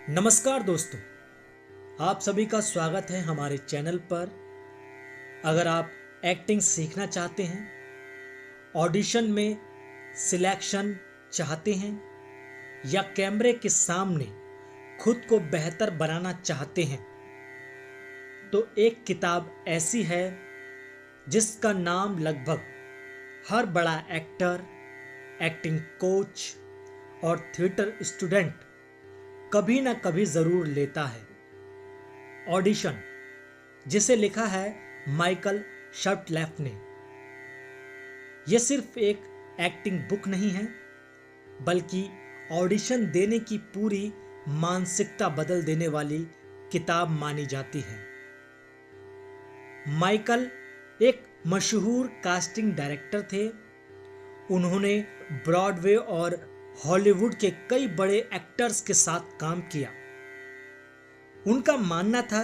नमस्कार दोस्तों, आप सभी का स्वागत है हमारे चैनल पर। अगर आप एक्टिंग सीखना चाहते हैं, ऑडिशन में सिलेक्शन चाहते हैं या कैमरे के सामने खुद को बेहतर बनाना चाहते हैं, तो एक किताब ऐसी है जिसका नाम लगभग हर बड़ा एक्टर, एक्टिंग कोच और थिएटर स्टूडेंट कभी ना कभी जरूर लेता है। ऑडिशन, जिसे लिखा है माइकल शर्टलेफ ने। यह सिर्फ एक एक्टिंग बुक नहीं है, बल्कि ऑडिशन देने की पूरी मानसिकता बदल देने वाली किताब मानी जाती है। माइकल एक मशहूर कास्टिंग डायरेक्टर थे। उन्होंने ब्रॉडवे और हॉलीवुड के कई बड़े एक्टर्स के साथ काम किया। उनका मानना था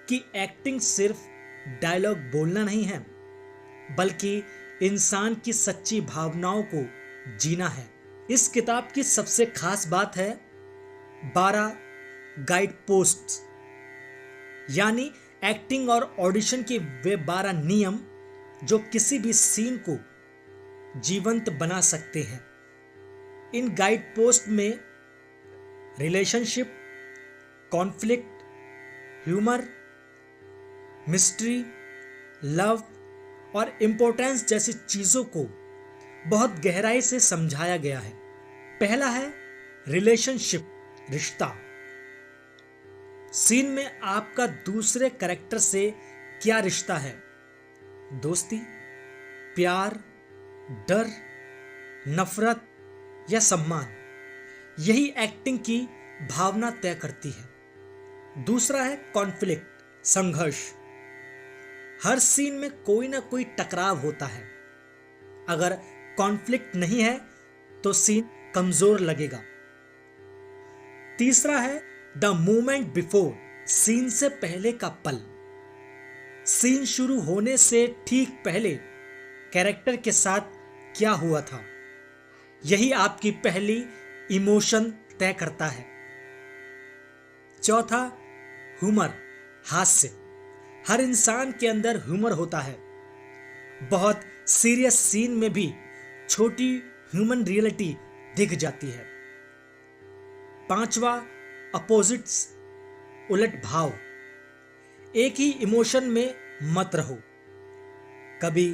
कि एक्टिंग सिर्फ डायलॉग बोलना नहीं है, बल्कि इंसान की सच्ची भावनाओं को जीना है। इस किताब की सबसे खास बात है 12 गाइड पोस्ट्स, यानी एक्टिंग और ऑडिशन के वे 12 नियम जो किसी भी सीन को जीवंत बना सकते हैं। इन गाइड पोस्ट में relationship, conflict, humour, mystery, love और इम्पोर्टेंस जैसी चीजों को बहुत गहराई से समझाया गया है। पहला है रिलेशनशिप, रिश्ता। सीन में आपका दूसरे कैरेक्टर से क्या रिश्ता है? दोस्ती, प्यार, डर, नफरत या सम्मान? यही एक्टिंग की भावना तय करती है। दूसरा है कॉन्फ्लिक्ट, संघर्ष। हर सीन में कोई ना कोई टकराव होता है। अगर कॉन्फ्लिक्ट नहीं है तो सीन कमजोर लगेगा। तीसरा है द मोमेंट बिफोर, सीन से पहले का पल। सीन शुरू होने से ठीक पहले कैरेक्टर के साथ क्या हुआ था, यही आपकी पहली इमोशन तय करता है। चौथा ह्यूमर, हास्य। हर इंसान के अंदर ह्यूमर होता है। बहुत सीरियस सीन में भी छोटी ह्यूमन रियलिटी दिख जाती है। पांचवा अपोजिट्स, उलट भाव। एक ही इमोशन में मत रहो। कभी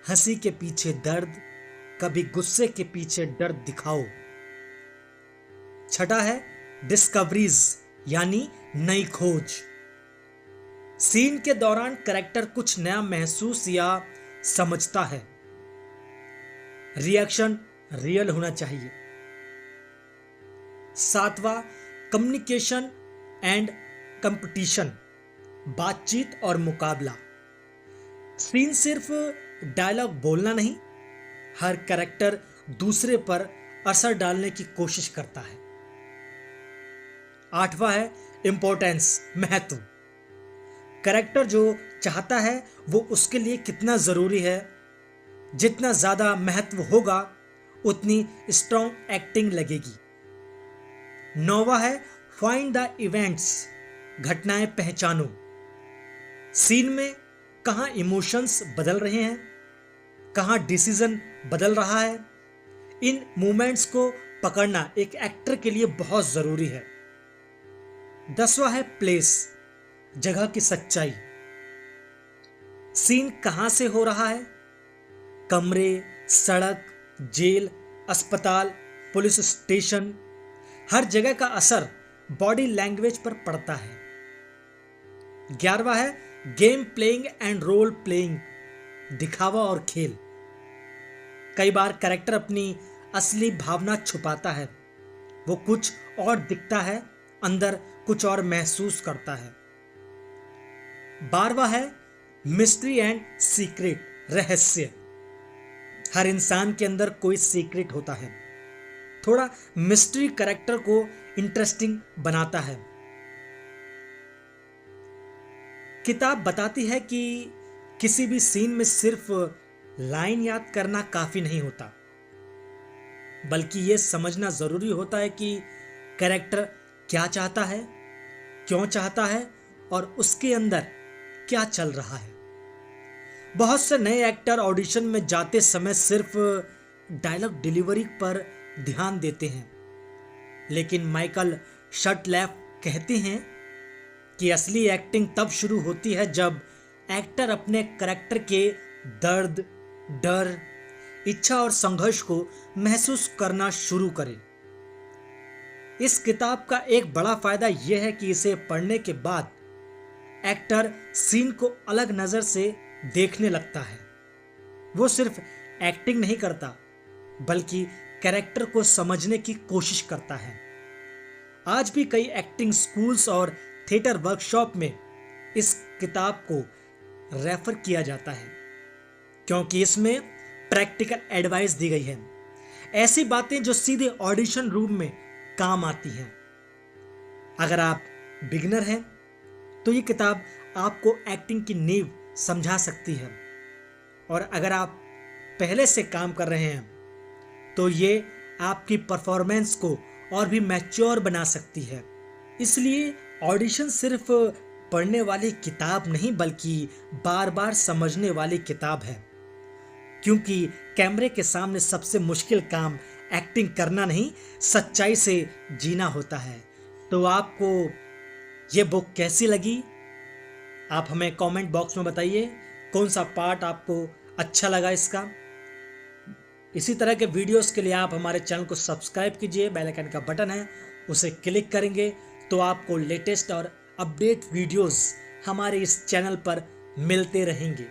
हंसी के पीछे दर्द, कभी गुस्से के पीछे डर दिखाओ। छठा है डिस्कवरीज, यानी नई खोज। सीन के दौरान कैरेक्टर कुछ नया महसूस या समझता है। रिएक्शन रियल होना चाहिए। सातवां कम्युनिकेशन एंड कंपटीशन, बातचीत और मुकाबला। सीन सिर्फ डायलॉग बोलना नहीं, हर कैरेक्टर दूसरे पर असर डालने की कोशिश करता है। आठवां है इंपॉर्टेंस, महत्व। कैरेक्टर जो चाहता है वो उसके लिए कितना जरूरी है। जितना ज्यादा महत्व होगा उतनी स्ट्रॉन्ग एक्टिंग लगेगी। नौवां है फाइंड द इवेंट्स, घटनाएं पहचानो। सीन में कहां इमोशंस बदल रहे हैं, कहां डिसीजन बदल रहा है, इन मोमेंट्स को पकड़ना एक एक्टर के लिए बहुत जरूरी है। 10वां है प्लेस, जगह की सच्चाई। सीन कहां से हो रहा है? कमरे, सड़क, जेल, अस्पताल, पुलिस स्टेशन, हर जगह का असर बॉडी लैंग्वेज पर पड़ता है। 11वां है game playing and role playing, दिखावा और खेल। कई बार कैरेक्टर अपनी असली भावना छुपाता है। वो कुछ और दिखता है, अंदर कुछ और महसूस करता है। 12वां है मिस्ट्री एंड सीक्रेट, रहस्य। हर इंसान के अंदर कोई सीक्रेट होता है। थोड़ा मिस्ट्री कैरेक्टर को इंटरेस्टिंग बनाता है। किताब बताती है कि किसी भी सीन में सिर्फ लाइन याद करना काफी नहीं होता, बल्कि यह समझना जरूरी होता है कि कैरेक्टर क्या चाहता है, क्यों चाहता है और उसके अंदर क्या चल रहा है। बहुत से नए एक्टर ऑडिशन में जाते समय सिर्फ डायलॉग डिलीवरी पर ध्यान देते हैं, लेकिन माइकल शर्टलैफ कहते हैं कि असली एक्टिंग तब शुरू होती है जब एक्टर अपने करैक्टर के दर्द, डर, इच्छा और संघर्ष को महसूस करना शुरू करे। इस किताब का एक बड़ा फायदा यह है कि इसे पढ़ने के बाद एक्टर सीन को अलग नजर से देखने लगता है। वो सिर्फ एक्टिंग नहीं करता, बल्कि कैरेक्टर को समझने की कोशिश करता है। आज भी कई एक्टिंग स्कूल्स और थिएटर वर्कशॉप में इस किताब को रेफर किया जाता है, क्योंकि इसमें प्रैक्टिकल एडवाइस दी गई है, ऐसी बातें जो सीधे ऑडिशन रूम में काम आती हैं। अगर आप बिगिनर हैं तो ये किताब आपको एक्टिंग की नींव समझा सकती है, और अगर आप पहले से काम कर रहे हैं तो ये आपकी परफॉर्मेंस को और भी मैच्योर बना सकती है। इसलिए ऑडिशन सिर्फ पढ़ने वाली किताब नहीं, बल्कि बार बार समझने वाली किताब है, क्योंकि कैमरे के सामने सबसे मुश्किल काम एक्टिंग करना नहीं, सच्चाई से जीना होता है। तो आपको ये बुक कैसी लगी? आप हमें कमेंट बॉक्स में बताइए कौन सा पार्ट आपको अच्छा लगा इसका। इसी तरह के वीडियोस के लिए आप हमारे चैनल को सब्सक्राइब कीजिए, बेल आइकन का बटन है उसे क्लिक करेंगे तो आपको लेटेस्ट और अपडेट वीडियोस हमारे इस चैनल पर मिलते रहेंगे।